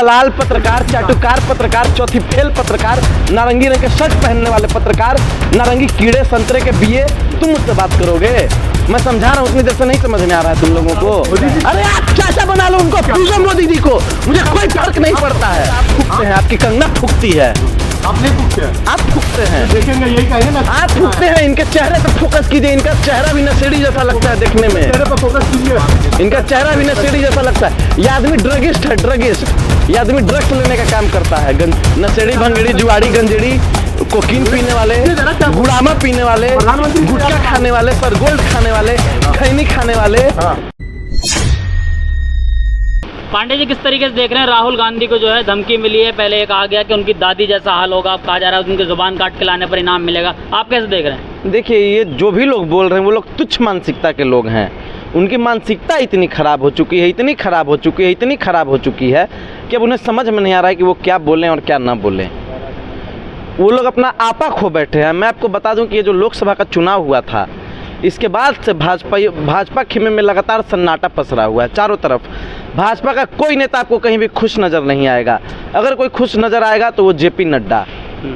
दलाल पत्रकार, चाटुकार पत्रकार, चौथी फेल पत्रकार, नारंगी रंग के शर्ट पहनने वाले पत्रकार, नारंगी कीड़े संतरे के बीए, तुम मुझसे बात करोगे? मैं समझा रहा हूँ, उतनी देर से नहीं समझ में आ रहा है तुम लोगों को। अरे आप चाचा बना लो उनको, पूछो मोदी जी को, मुझे कोई फर्क नहीं पड़ता है। आप फूकते हैं, आपकी कंगना फूकती है। आप नहीं फूकते हैं? आप फूकते हैं, देखेंगे यही कहेंगे ना। आप फूकते हैं। इनके चेहरे पे फोकस कीजिए, इनका चेहरा भी नशेड़ी जैसा लगता है देखने में। चेहरे पर फोकस कीजिए। इनका चेहरा भी नशेड़ी जैसा लगता है। ये आदमी ड्रगिस्ट है, ड्रगिस्ट। ये आदमी ड्रग्स लेने का काम करता है। नशेड़ी, भंगड़ी, जुआड़ी, गंजेड़ी, कोकीन पीने वाले, गुड़ामा पीने वाले, गुटखा खाने वाले, सरगोल्ड खाने वाले, खैनी खाने वाले। पांडे जी, किस तरीके से देख रहे हैं राहुल गांधी को जो है धमकी मिली है? पहले एक आ गया कि उनकी दादी जैसा हाल होगा, अब कहा जा रहा है उनकी जुबान काट के लाने पर इनाम मिलेगा। आप कैसे देख रहे हैं? देखिए, ये जो भी लोग बोल रहे हैं वो लोग तुच्छ मानसिकता के लोग हैं। उनकी मानसिकता इतनी खराब हो चुकी है, इतनी खराब हो चुकी है, इतनी खराब हो चुकी है कि अब उन्हें समझ में नहीं आ रहा है कि वो क्या बोलें और क्या ना बोलें। वो लोग अपना आपा खो बैठे हैं। मैं आपको बता दूं कि ये जो लोकसभा का चुनाव हुआ था, इसके बाद से भाजपा खेमे में लगातार सन्नाटा पसरा हुआ है चारों तरफ। भाजपा का कोई नेता आपको कहीं भी खुश नज़र नहीं आएगा। अगर कोई खुश नज़र आएगा तो वो जेपी नड्डा,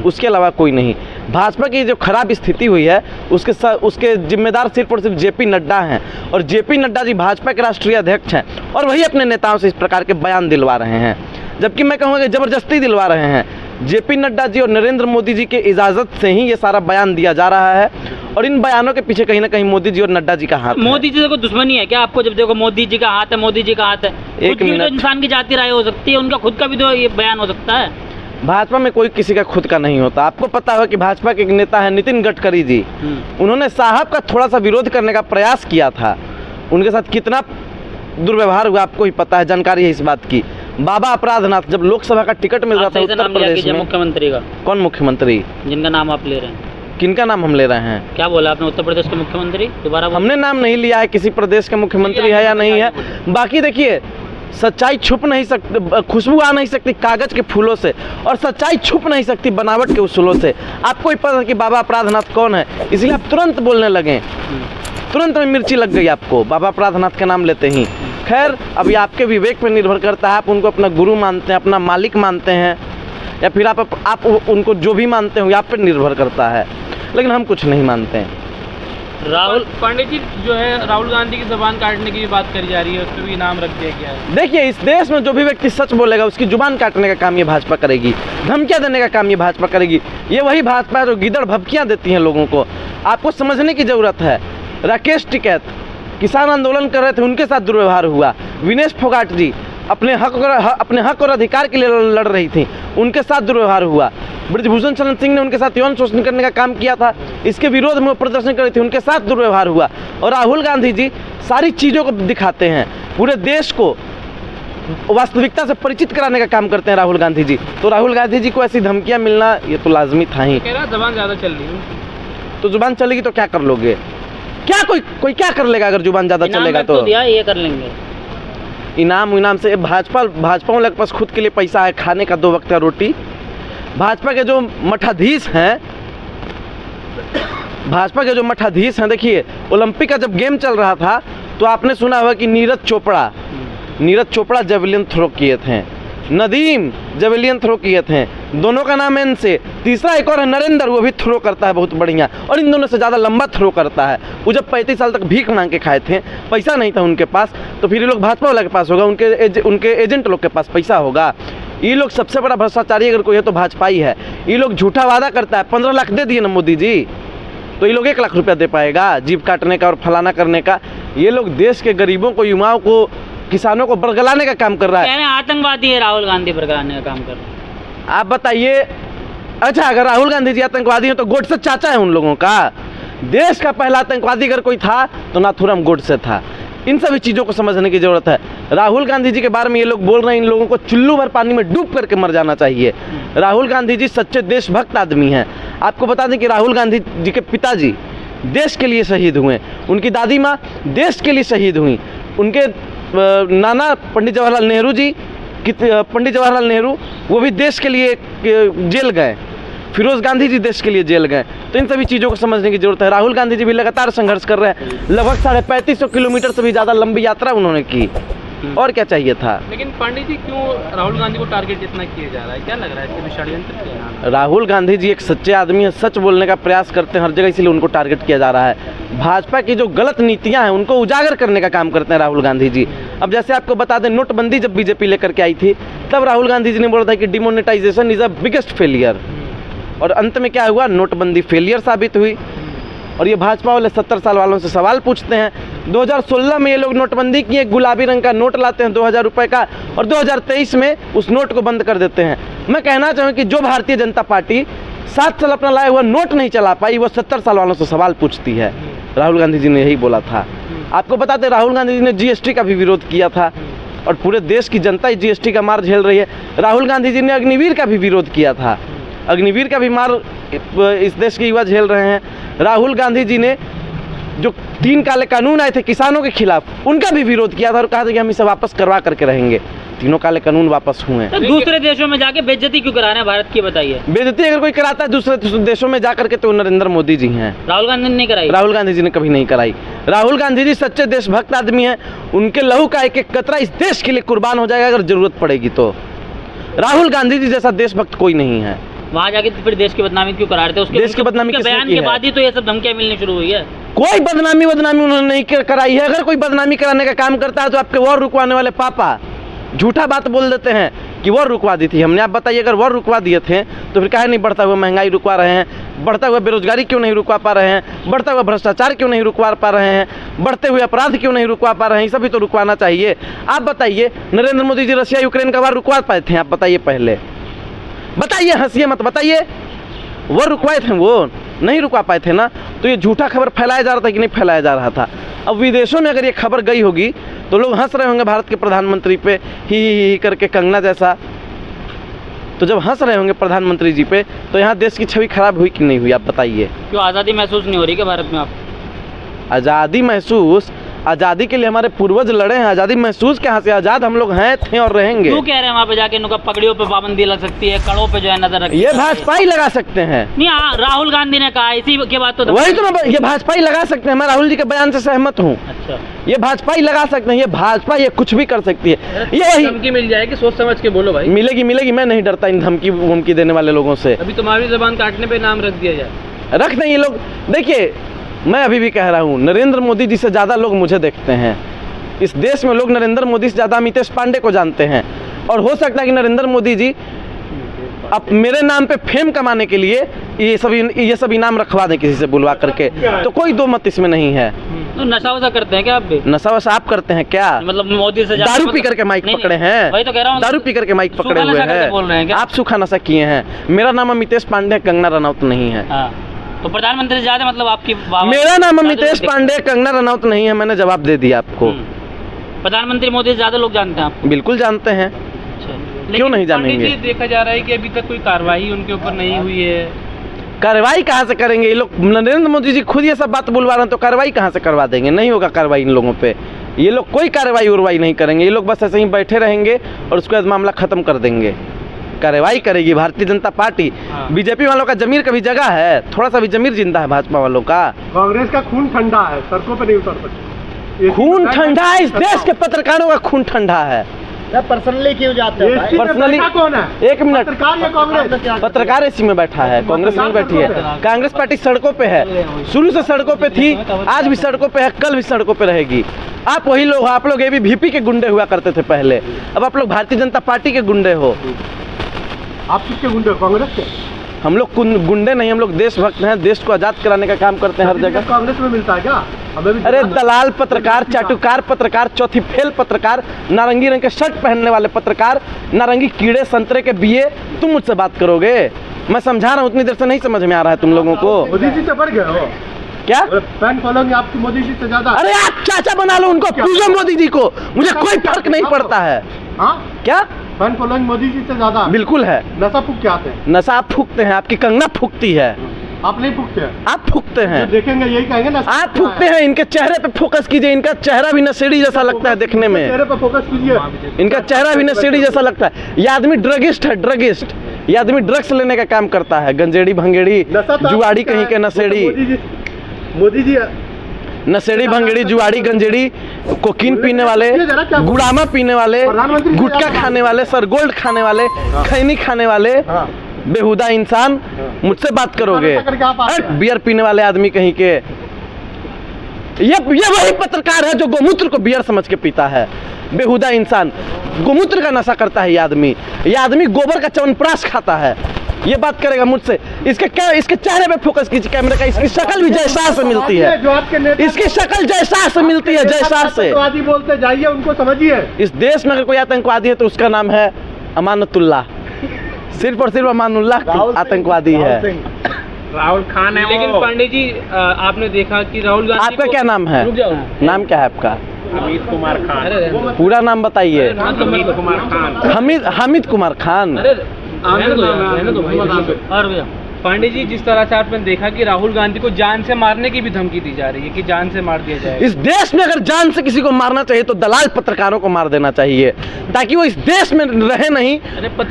उसके अलावा कोई नहीं। भाजपा की जो खराब स्थिति हुई है उसके जिम्मेदार सिर्फ और सिर्फ जेपी नड्डा हैं। और जेपी नड्डा जी भाजपा के राष्ट्रीय अध्यक्ष हैं और वही अपने नेताओं से इस प्रकार के बयान दिलवा रहे हैं, जबकि मैं कहूँगा कि ज़बरदस्ती दिलवा रहे हैं। जेपी नड्डा जी और नरेंद्र मोदी जी के इजाज़त से ही ये सारा बयान दिया जा रहा है और इन बयानों के पीछे कहीं ना कहीं मोदी जी और नड्डा जी का हाथ है। मोदी जी से कोई दुश्मनी है क्या आपको? जब देखो मोदी जी का हाथ है, मोदी जी का हाथ है। एक मिनट, तो मिनट। इंसान की जाती राय हो सकती है, उनका खुद का भी तो ये बयान हो सकता है। भाजपा में कोई किसी का खुद का नहीं होता। आपको पता होगा कि भाजपा के एक नेता है नितिन गडकरी जी, उन्होंने साहब का थोड़ा सा विरोध करने का प्रयास किया था। उनके साथ कितना दुर्व्यवहार हुआ आपको ही पता है, जानकारी है इस बात की। बाबा अपराधनाथ, जब लोकसभा का टिकट मिल रहा था उत्तर प्रदेश में, मुख्यमंत्री का कौन मुख्यमंत्री जिनका नाम आप ले रहे हैं? किनका नाम हम ले रहे हैं? क्या बोला आपने? उत्तर प्रदेश के मुख्यमंत्री? दोबारा हमने नाम नहीं लिया है किसी प्रदेश के मुख्यमंत्री है या नहीं है। बाकी देखिए, सच्चाई छुप नहीं सकती, खुशबू आ नहीं सकती कागज के फूलों से, और सच्चाई छुप नहीं सकती बनावट के उसूलों से। आपको ही पता है कि बाबा अपराधनाथ कौन है, इसलिए आप तुरंत बोलने लगे, तुरंत में मिर्ची लग गई आपको बाबा अपराधनाथ का नाम लेते ही। खैर, अभी आपके विवेक पर निर्भर करता है, आप उनको अपना गुरु मानते हैं, अपना मालिक मानते हैं, या फिर आप उनको जो भी मानते हो आप पर निर्भर करता है, लेकिन हम कुछ नहीं मानते हैं। राहुल पांडे जी, जो है राहुल गांधी की जुबान काटने की भी बात करी जा रही है, उस पर भी इनाम रख दिया गया है। देखिए, इस देश में जो भी व्यक्ति सच बोलेगा उसकी जुबान काटने का काम ये भाजपा करेगी, धमकियां देने का काम ये भाजपा करेगी। ये वही भाजपा है जो गिदड़ भभकियां देती हैं लोगों को। आपको समझने की जरूरत है। राकेश टिकैत किसान आंदोलन कर रहे थे, उनके साथ दुर्व्यवहार हुआ। विनेश फोगाट जी अपने हक और अधिकार के लिए लड़ रही थी, उनके साथ दुर्व्यवहार हुआ। ब्रजभूषण शरण सिंह ने उनके साथ यौन शोषण करने का काम किया था, इसके विरोध में वो प्रदर्शन कर रही थी, उनके साथ दुर्व्यवहार हुआ। और राहुल गांधी जी सारी चीज़ों को दिखाते हैं, पूरे देश को वास्तविकता से परिचित कराने का काम करते हैं राहुल गांधी जी। तो राहुल गांधी जी को ऐसी धमकियां मिलना ये तो लाजमी था ही। कह रहा जुबान ज़्यादा चल रही है, तो जुबान चलेगी तो क्या कर लोगे? क्या कोई क्या कर लेगा अगर जुबान ज़्यादा चलेगा तो? दिया ये कर लेंगे इनाम से भाजपा वाले के पास खुद के लिए पैसा है, खाने का 2 वक्त का रोटी। भाजपा के जो मठाधीश हैं, देखिए, ओलंपिक का जब गेम चल रहा था तो आपने सुना होगा कि नीरज चोपड़ा जेवलिन थ्रो किए थे, नदीम जेवलिन थ्रो किए थे, दोनों का नाम एन से। तीसरा एक और है नरेंद्र, वो भी थ्रो करता है बहुत बढ़िया, और इन दोनों से ज़्यादा लंबा थ्रो करता है। वो जब 35 साल तक भीख मांग के खाए थे, पैसा नहीं था उनके पास, तो फिर ये लोग भाजपा वाला के पास होगा, उनके एजेंट लोग के पास पैसा होगा। ये लोग सबसे बड़ा भ्रष्टाचारी अगर कोई है तो भाजपा ही है। ये लोग झूठा वादा करता है, 15 लाख दे दिए ना मोदी जी, तो ये लोग 1 लाख रुपया दे पाएगा जीभ काटने का और फलाना करने का? ये लोग देश के गरीबों को, युवाओं को, किसानों को बरगलाने का काम कर रहा है। आतंकवादी है राहुल गांधी, बरगलाने का काम कर रहे हैं। आप बताइए, अच्छा अगर राहुल गांधी जी आतंकवादी हैं तो गोडसे चाचा है उन लोगों का? देश का पहला आतंकवादी अगर कोई था तो नाथुराम गोडसे था। इन सभी चीज़ों को समझने की जरूरत है। राहुल गांधी जी के बारे में ये लोग बोल रहे हैं, इन लोगों को चुल्लू भर पानी में डूब करके मर जाना चाहिए। राहुल गांधी जी सच्चे देशभक्त आदमी हैं। आपको बता दें कि राहुल गांधी जी के पिताजी देश के लिए शहीद हुए, उनकी दादी माँ देश के लिए शहीद हुई, उनके नाना पंडित जवाहरलाल नेहरू वो भी देश के लिए जेल गए, फिरोज गांधी जी देश के लिए जेल गए। तो इन सभी चीज़ों को समझने की जरूरत है। राहुल गांधी जी भी लगातार संघर्ष कर रहे हैं, लगभग 3550 किलोमीटर से भी ज़्यादा लंबी यात्रा उन्होंने की। और क्या चाहिए था। लेकिन पांडे जी क्यों राहुल गांधी को टारगेट इतना किया जा रहा है, क्या लग रहा है इसके भी षड्यंत्र किया है? राहुल गांधी जी एक सच्चे आदमी हैं, सच बोलने का प्रयास करते हैं हर जगह, इसलिए उनको टारगेट किया जा रहा है। भाजपा की जो गलत नीतियां हैं उनको उजागर करने का काम करते हैं राहुल गांधी जी। अब जैसे आपको बता दें, नोटबंदी जब बीजेपी लेकर के आई थी तब राहुल गांधी जी ने बोला था कि demonetisation is a biggest failure, और अंत में क्या हुआ, नोटबंदी फेलियर साबित हुई। और ये भाजपा वाले 70 साल वालों से सवाल पूछते हैं, 2016 में ये लोग नोटबंदी किए, गुलाबी रंग का नोट लाते हैं 2000 रुपये का, और 2023 में उस नोट को बंद कर देते हैं। मैं कहना चाहूँ कि जो भारतीय जनता पार्टी 7 साल अपना लाया हुआ नोट नहीं चला पाई, वो 70 साल वालों से सवाल पूछती है। राहुल गांधी जी ने यही बोला था। आपको बता दें, राहुल गांधी जी ने जीएसटी का भी विरोध किया था, और पूरे देश की जनता ही जीएसटी का मार झेल रही है। राहुल गांधी जी ने अग्निवीर का भी विरोध किया था, अग्निवीर का भी मार इस देश के युवा झेल रहे हैं। राहुल गांधी जी ने जो 3 काले कानून आए थे किसानों के खिलाफ, उनका भी विरोध किया था और कहा था कि हम इसे वापस करवा करके रहेंगे। तीनों काले कानून वापस हुए। तो दूसरे देशों में जाके बेइज्जती क्यों करा रहे हैं भारत की, बताइए। बेइज्जती अगर कोई कराता है दूसरे देशों में जाकर के तो नरेंद्र मोदी जी हैं। राहुल गांधी ने नहीं कराई। राहुल गांधी जी ने कभी नहीं कराई। राहुल गांधी जी सच्चे देशभक्त आदमी हैं, उनके लहू का एक एक कतरा इस देश के लिए कुर्बान हो जाएगा अगर जरूरत पड़ेगी तो। राहुल गांधी जी जैसा देशभक्त कोई नहीं है। वहाँ जाके तो फिर देश की बदनामी क्यों करा रहे थे? उसके देश की बदनामी उसके किसने बयान की के है? बाद ही तो ये सब धमकियां मिलनी शुरू हुई है। कोई बदनामी उन्होंने नहीं कराई है। अगर कोई बदनामी कराने का काम करता है तो आपके वॉर रुकवाने वाले पापा झूठा बात बोल देते हैं कि वॉर रुकवा दी थी हमने। आप बताइए, अगर वॉर रुकवा दिए थे तो फिर काहे नहीं बढ़ता हुआ महंगाई रुकवा रहे हैं, बढ़ता हुआ बेरोजगारी क्यों नहीं रुकवा पा रहे हैं, बढ़ता हुआ भ्रष्टाचार क्यों नहीं रुकवा पा रहे हैं, बढ़ते हुए अपराध क्यों नहीं रुकवा पा रहे हैं? ये सभी तो रुकवाना चाहिए। आप बताइए, नरेंद्र मोदी जी रशिया यूक्रेन का वार रुकवा पाए थे? आप बताइए, पहले बताइए, हंसिए मत, बताइए। वो रुकवाए थे? वो नहीं रुकवा पाए थे ना। तो ये झूठा खबर फैलाया जा रहा था कि नहीं फैलाया जा रहा था? अब विदेशों में अगर ये खबर गई होगी तो लोग हंस रहे होंगे भारत के प्रधानमंत्री पे, ही करके, कंगना जैसा। तो जब हंस रहे होंगे प्रधानमंत्री जी पे तो यहाँ देश की छवि खराब हुई कि नहीं हुई? आप बताइए। क्यों आज़ादी महसूस नहीं हो रही क्या भारत में? आप आज़ादी महसूस, आज़ादी के लिए हमारे पूर्वज लड़े हैं, आज़ादी महसूस कहाँ से? आज़ाद हम लोग हैं, थे और रहेंगे। क्यों कह रहे हैं वहाँ पे जाके इनका पगड़ियों पे पाबंदी लग सकती है, कड़ों पे जो है नजर रखी? ये भाजपा ही लगा सकते हैं। नहीं, राहुल गांधी ने कहा, इसी के बाद तो वही तो ये भाजपा ही लगा सकते हैं। मैं राहुल जी के बयान से सहमत हूँ। अच्छा, ये भाजपा ही लगा सकते हैं। ये भाजपा ये कुछ भी कर सकती है। ये वही धमकी मिल जाएगी, सोच समझ के बोलो भाई। मिलेगी। मैं नहीं डरता इन धमकी देने वाले लोगों से। अभी तुम्हारी जबान काटने पे नाम रख दिया जाए। रख दें ये लोग। देखिए, मैं अभी भी कह रहा हूँ, नरेंद्र मोदी जी से ज़्यादा लोग मुझे देखते हैं। इस देश में लोग नरेंद्र मोदी से ज़्यादा अमितेश पांडे को जानते हैं, और हो सकता है कि नरेंद्र मोदी जी अब मेरे नाम पे फेम कमाने के लिए ये सब इनाम रखवा दें किसी से बुलवा करके, तो कोई दो मत इसमें नहीं है। तो नशा वशा करते हैं क्या आप भी? नशा वशा आप करते हैं क्या? मतलब मोदी से दारू पी करके माइक पकड़े हैं? वही तो कह रहा हूँ, दारू पी करके माइक पकड़े हुए हैं। बोल रहे हैं क्या आप सूखा नशा किए हैं? मेरा नाम अमितेश पांडे, कंगना रनौत नहीं है। तो प्रधानमंत्री से ज्यादा मतलब आपकी मेरा नाम अमितेश पांडे, कंगना रनौत नहीं है। मैंने जवाब दे दिया आपको। प्रधानमंत्री मोदी से ज्यादा लोग जानते हैं आप? बिल्कुल जानते हैं, क्यों नहीं जानेंगे? देखा जा रहा है कि अभी तक कोई कार्रवाई उनके ऊपर नहीं हुई है। कार्रवाई कहाँ से करेंगे ये लोग? नरेंद्र मोदी जी खुद ये सब बात बुलवा रहे हैं, तो कार्रवाई कहाँ से करवा देंगे? नहीं होगा कार्रवाई इन लोगों पे। ये लोग कोई कार्रवाई उर्वाई नहीं करेंगे। ये लोग बस ऐसे ही बैठे रहेंगे और उसके बाद मामला खत्म कर देंगे। कार्रवाई करेगी भारतीय जनता पार्टी। बीजेपी वालों का जमीर कभी जगह है? थोड़ा सा भी जमीर जिंदा है भाजपा वालों का? कांग्रेस का खून ठंडा है, सड़कों पे नहीं उतर सकते। खून ठंडा है? इस देश के पत्रकारों का खून ठंडा है। पर्सनली क्यों जाते हो भाई? पर्सनली कौन है? एक मिनट, पत्रकार या कांग्रेस? पत्रकार इसी में बैठा है, कांग्रेस नहीं बैठी है। कांग्रेस पार्टी सड़कों पे है, शुरू से सड़कों पे थी, आज भी सड़कों पे है, कल भी सड़कों पे रहेगी। आप वही लोग, आप लोग ABVP के गुंडे हुआ करते थे पहले, अब आप लोग भारतीय जनता पार्टी के गुंडे हो। आप किसके गुंडे हो? कांग्रेस के? हम लोग गुंडे नहीं, हम लोग देशभक्त हैं, देश को आजाद कराने का काम करते हैं हर जगह। कांग्रेस में मिलता है क्या? हमें भी अरे दलाल पत्रकार, चाटुकार पत्रकार, चौथी फेल पत्रकार, नारंगी रंग के शर्ट पहनने वाले पत्रकार, नारंगी कीड़े संतरे के बीए, तुम मुझसे बात करोगे? मैं समझा रहा हूँ, उतनी देर से नहीं समझ में आ रहा है तुम लोगों को? मोदी जी से बढ़ गए हो क्या? फैन फॉलोइंग आपकी मोदी जी से ज्यादा? अरे आप चाचा बना लो उनको, पूजो मोदी जी को, मुझे कोई फर्क नहीं पड़ता है। हाँ, क्या फैन फॉलोइंग मोदी जी से ज्यादा? बिल्कुल है। नशा फूक के आते हैं? नशा आप फूकते हैं, आपकी कंगना फूकती है। आप नहीं फूकते हैं? आप फूकते हैं। जो देखेंगे यही कहेंगे ना, आप फूकते हैं। इनके चेहरे पे फोकस कीजिए, इनका चेहरा भी नशेड़ी जैसा लगता है देखने में। चेहरे पे फोकस कीजिए, इनका चेहरा भी नशेड़ी जैसा लगता है। ये आदमी ड्रगिस्ट है, ड्रगिस्ट। ये आदमी ड्रग्स लेने का काम करता है, गंजेड़ी भंगेड़ी नशा तो जुआड़ी कहीं के नशेड़ी। मोदी जी नशेड़ी भंगेड़ी जुआड़ी गंजेड़ी कोकीन पीने वाले, गुड़ामा पीने वाले, गुटखा खाने वाले, सरगोल्ड खाने वाले, खैनी खाने वाले, बेहुदा इंसान मुझसे बात करोगे? बियर पीने वाले आदमी कहीं के। ये वही पत्रकार है जो गोमूत्र को बियर समझ के पीता है। बेहुदा इंसान, गोमूत्र का नशा करता है ये आदमी गोबर का च्यवनप्राश खाता है। ये बात करेगा मुझसे? इसके चेहरे पे फोकस कीजिए कैमरे का। इसकी शक्ल भी जैसा से मिलती है, इसकी शक्ल जैसा से मिलती है, जैसा से। आतंकवादी बोलते जाइए, उनको समझिए। इस देश में अगर कोई आतंकवादी है तो उसका नाम है अमानतुल्लाह। सिर्फ और सिर्फ अमानुल्लाह आतंकवादी है। राहुल खान है। लेकिन पांडे जी आपने देखा कि राहुल गांधी आपका क्या नाम है? रुक जाओ। नाम क्या है आपका? हमीद कुमार खान। पूरा नाम बताइए। हमीद कुमार खान। हामिद कुमार खान। और पांडे जी, जिस तरह से आपने देखा कि राहुल गांधी को जान से मारने की भी धमकी दी जा रही है कि जान से मार दिया जाए। इस देश में अगर जान से किसी को मारना चाहिए तो दलाल पत्रकारों को मार देना चाहिए, ताकि वो इस देश में रहे नहीं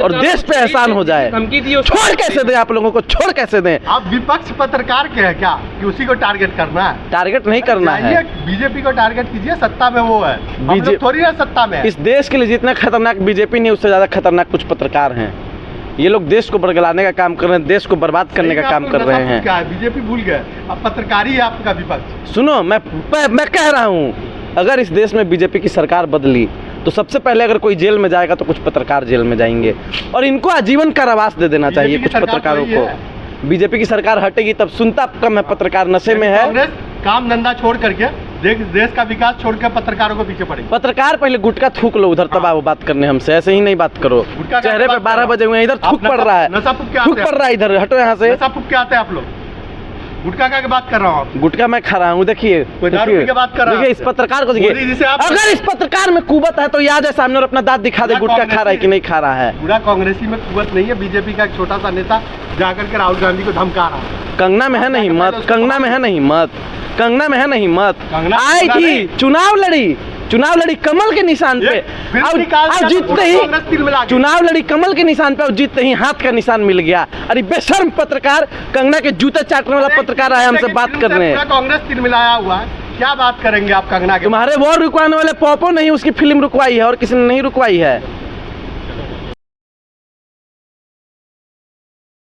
और देश पे एहसान हो जाए। धमकी दी। छोड़ कैसे दें आप लोगों को? छोड़ कैसे दें? आप विपक्ष पत्रकार के हैं क्या कि उसी को टारगेट करना है? टारगेट नहीं करना है। बीजेपी को टारगेट कीजिए, सत्ता में वो है, हम लोग थोड़ी ना सत्ता में है। इस देश के लिए जितना खतरनाक बीजेपी नहीं, उससे ज्यादा खतरनाक कुछ पत्रकार हैं। ये लोग देश को बरगलाने का काम कर रहे हैं, देश को बर्बाद करने का काम कर रहे हैं। क्या है? बीजेपी भूल गए, अब पत्रकारी है आपका विपक्ष। सुनो, मैं कह रहा हूँ, अगर इस देश में बीजेपी की सरकार बदली तो सबसे पहले अगर कोई जेल में जाएगा तो कुछ पत्रकार जेल में जाएंगे, और इनको आजीवन कारावास दे देना चाहिए कुछ पत्रकारों को। बीजेपी की सरकार हटेगी तब सुनता कम है, पत्रकार नशे में है। कांग्रेस काम धंधा छोड़ करके देश का विकास छोड़ कर पत्रकारों को पीछे पड़ेगी। पत्रकार पहले गुटखा थूक लो उधर, तब आओ बात करने हमसे। ऐसे ही नहीं बात करो। चेहरे पे 12 बजे हुए, इधर थूक पड़ रहा है, थूक पड़ रहा है इधर, हटो यहाँ से। नशा फूक के आते हैं आप लोग। गुटखा का बात कर रहा हूँ, गुटखा मैं खा रहा हूँ। देखिए देखिए इस पत्रकार को देखिए, अगर इस पत्रकार में कुवत है तो याद है सामने और अपना दांत दिखा दे, गुटखा खा रहा है कि नहीं खा रहा है। पूरा कांग्रेसी में कुवत नहीं है। बीजेपी का एक छोटा सा नेता जाकर के राहुल गांधी को धमका रहा है। कंगना में है नहीं मत, कंगना में है नहीं मत, कंगना में है नहीं मत। आई थी, चुनाव लड़ी कमल के निशान पे, और जीतते ही चुनाव लड़ी कमल के निशान पे, और जीतते ही हाथ का निशान मिल गया। अरे बेशर्म पत्रकार, कंगना के जूते चाटने वाला पत्रकार आया हमसे बात कर रहे हैं। कांग्रेस तिल मिलाया हुआ है, क्या बात करेंगे आप कंगना के? तुम्हारे वोट रुकवाने वाले पॉपो नहीं उसकी फिल्म रुकवाई है और किसी ने नहीं रुकवाई है।